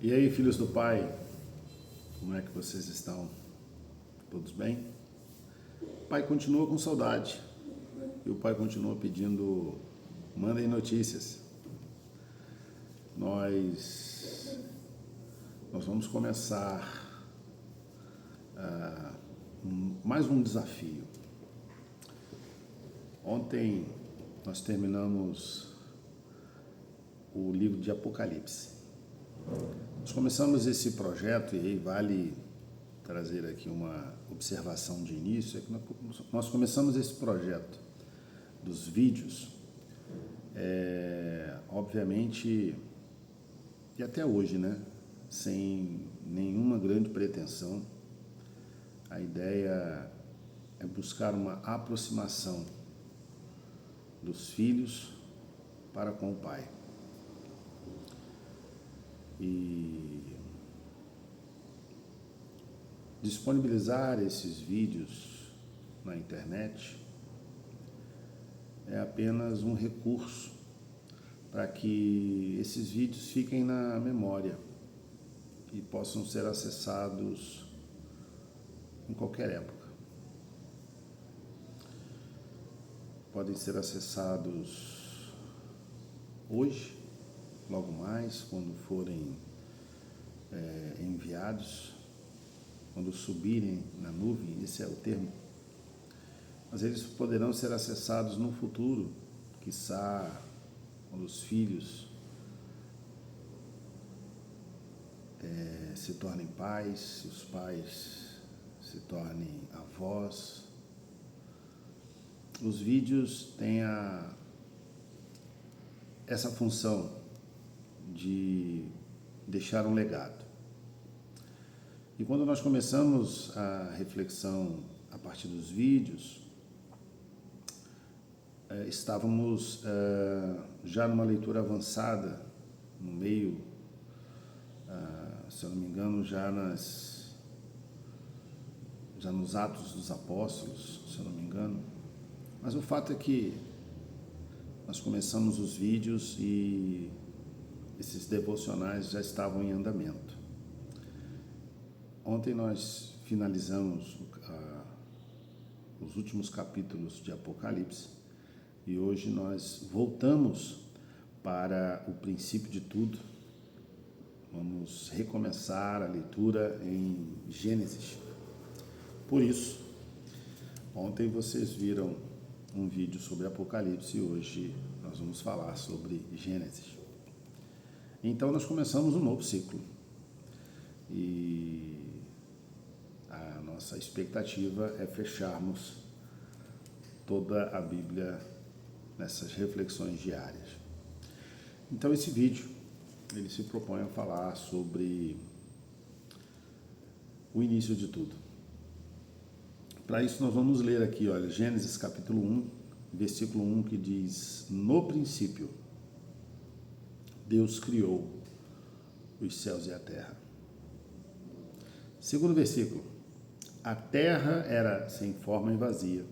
E aí, filhos do Pai, como é que vocês estão? Todos bem? O Pai continua com saudade e o Pai continua pedindo, mandem notícias. Nós vamos começar mais um desafio. Ontem nós terminamos o livro de Apocalipse. Nós começamos esse projeto, e aí vale trazer aqui uma observação de início, é que nós começamos esse projeto dos vídeos, obviamente, e até hoje, né, sem nenhuma grande pretensão. A ideia é buscar uma aproximação dos filhos para com o Pai. E disponibilizar esses vídeos na internet é apenas um recurso para que esses vídeos fiquem na memória e possam ser acessados em qualquer época. Podem ser acessados hoje, logo mais, quando forem enviados, quando subirem na nuvem, esse é o termo, mas eles poderão ser acessados no futuro, quiçá quando os filhos se tornem pais, se os pais se tornem avós. Os vídeos têm essa função de deixar um legado. E quando nós começamos a reflexão a partir dos vídeos, estávamos já numa leitura avançada, no meio, se eu não me engano, já nos Atos dos Apóstolos, se eu não me engano. Mas o fato é que nós começamos os vídeos e esses devocionais já estavam em andamento. Ontem nós finalizamos os últimos capítulos de Apocalipse e hoje nós voltamos para o princípio de tudo. Vamos recomeçar a leitura em Gênesis. Por isso, ontem vocês viram um vídeo sobre Apocalipse e hoje nós vamos falar sobre Gênesis. Então nós começamos um novo ciclo e a nossa expectativa é fecharmos toda a Bíblia nessas reflexões diárias. Então esse vídeo, ele se propõe a falar sobre o início de tudo. Para isso nós vamos ler aqui, olha, Gênesis capítulo 1, versículo 1, que diz: no princípio, Deus criou os céus e a terra. Segundo versículo: a terra era sem forma e vazia.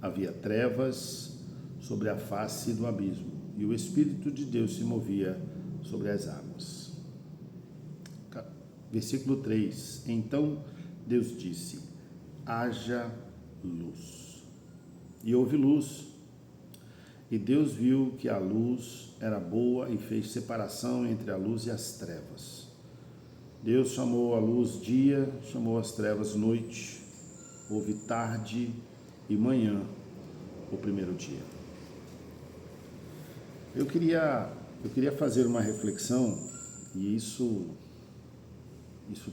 Havia trevas sobre a face do abismo, e o Espírito de Deus se movia sobre as águas. Versículo 3: então Deus disse: haja luz. E houve luz. E Deus viu que a luz era boa e fez separação entre a luz e as trevas. Deus chamou a luz dia, chamou as trevas noite. Houve tarde e manhã, o primeiro dia. Eu queria fazer uma reflexão, e isso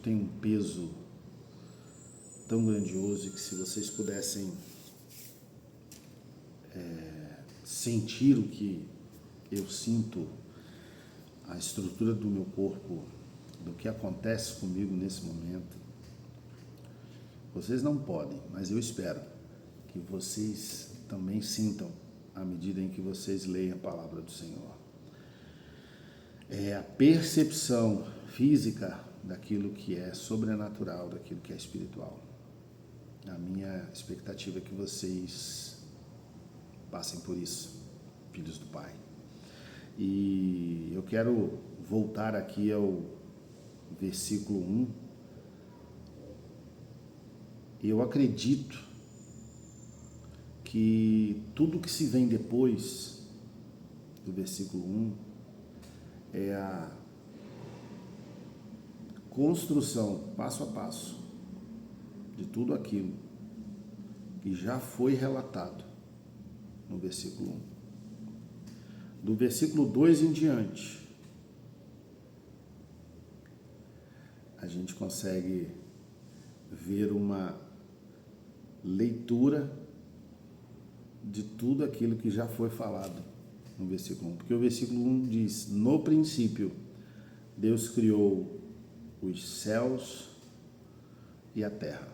tem um peso tão grandioso que, se vocês pudessem sentir o que eu sinto, a estrutura do meu corpo, do que acontece comigo nesse momento, vocês não podem, mas eu espero que vocês também sintam à medida em que vocês leem a palavra do Senhor. É a percepção física daquilo que é sobrenatural, daquilo que é espiritual. A minha expectativa é que vocês passem por isso, filhos do Pai. E eu quero voltar aqui ao versículo 1. Eu acredito que tudo que se vem depois do versículo 1 é a construção, passo a passo, de tudo aquilo que já foi relatado no versículo 1. Do versículo 2 em diante, a gente consegue ver uma leitura de tudo aquilo que já foi falado no versículo 1. Porque o versículo 1 diz: no princípio, Deus criou os céus e a terra.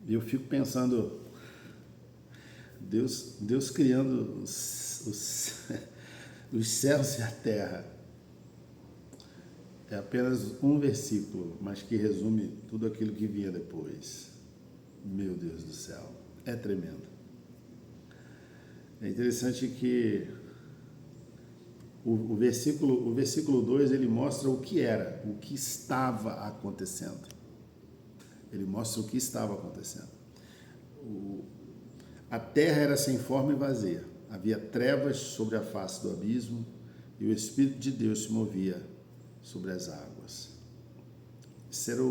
E eu fico pensando, Deus criando os céus e a terra. É apenas um versículo, mas que resume tudo aquilo que vinha depois. Meu Deus do céu, é tremendo. É interessante que o versículo 2, ele mostra o que era, o que estava acontecendo. Ele mostra o que estava acontecendo. A terra era sem forma e vazia. Havia trevas sobre a face do abismo e o Espírito de Deus se movia sobre as águas. Isso era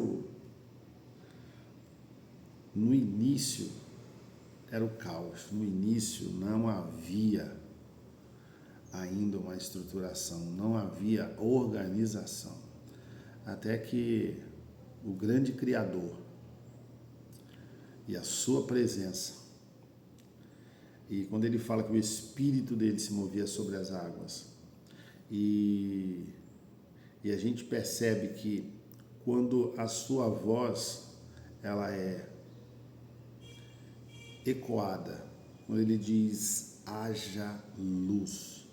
no início era o caos. No início não havia ainda uma estruturação, não havia organização. Até que o grande Criador e a sua presença, e quando ele fala que o Espírito dele se movia sobre as águas, e a gente percebe que quando a sua voz ela é ecoada, quando ele diz haja luz.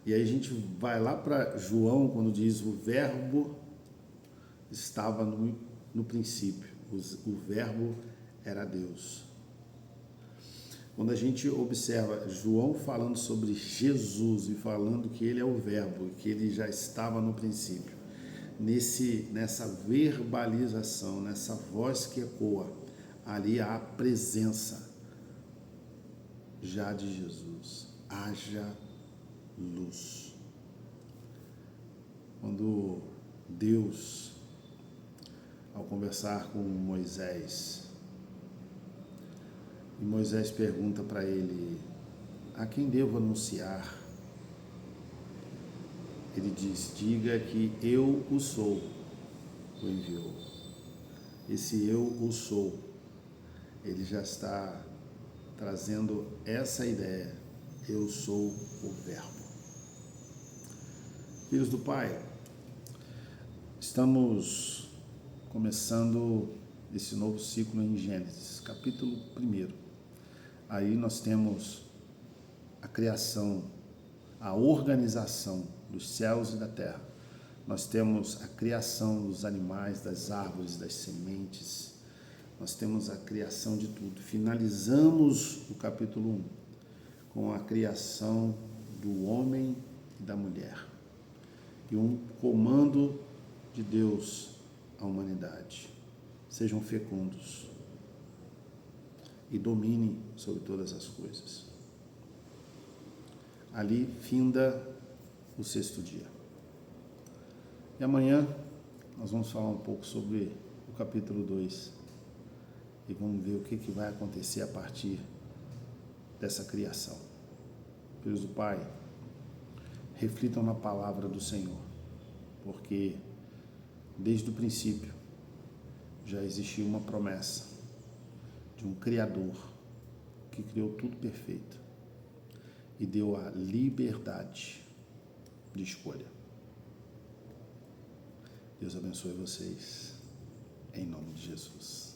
E aí a gente vai lá para João, quando diz o verbo estava no princípio, o verbo era Deus. Quando a gente observa João falando sobre Jesus e falando que ele é o verbo, que ele já estava no princípio, nessa verbalização, nessa voz que ecoa, ali há a presença já de Jesus. Haja luz. Quando Deus, ao conversar com Moisés, e Moisés pergunta para ele: a quem devo anunciar? Ele diz: diga que eu o sou, o enviou. Esse eu o sou, ele já está trazendo essa ideia: eu sou o verbo. Filhos do Pai, estamos começando esse novo ciclo em Gênesis, capítulo 1. Aí nós temos a criação, a organização dos céus e da terra. Nós temos a criação dos animais, das árvores, das sementes. Nós temos a criação de tudo. Finalizamos o capítulo 1 com a criação do homem e da mulher. E um comando de Deus à humanidade. Sejam fecundos e dominem sobre todas as coisas. Ali finda o 6º dia. E amanhã nós vamos falar um pouco sobre o capítulo 2 e vamos ver o que vai acontecer a partir dessa criação. Filhos do Pai, reflitam na palavra do Senhor, porque desde o princípio já existia uma promessa de um Criador que criou tudo perfeito e deu a liberdade de escolha. Deus abençoe vocês, em nome de Jesus.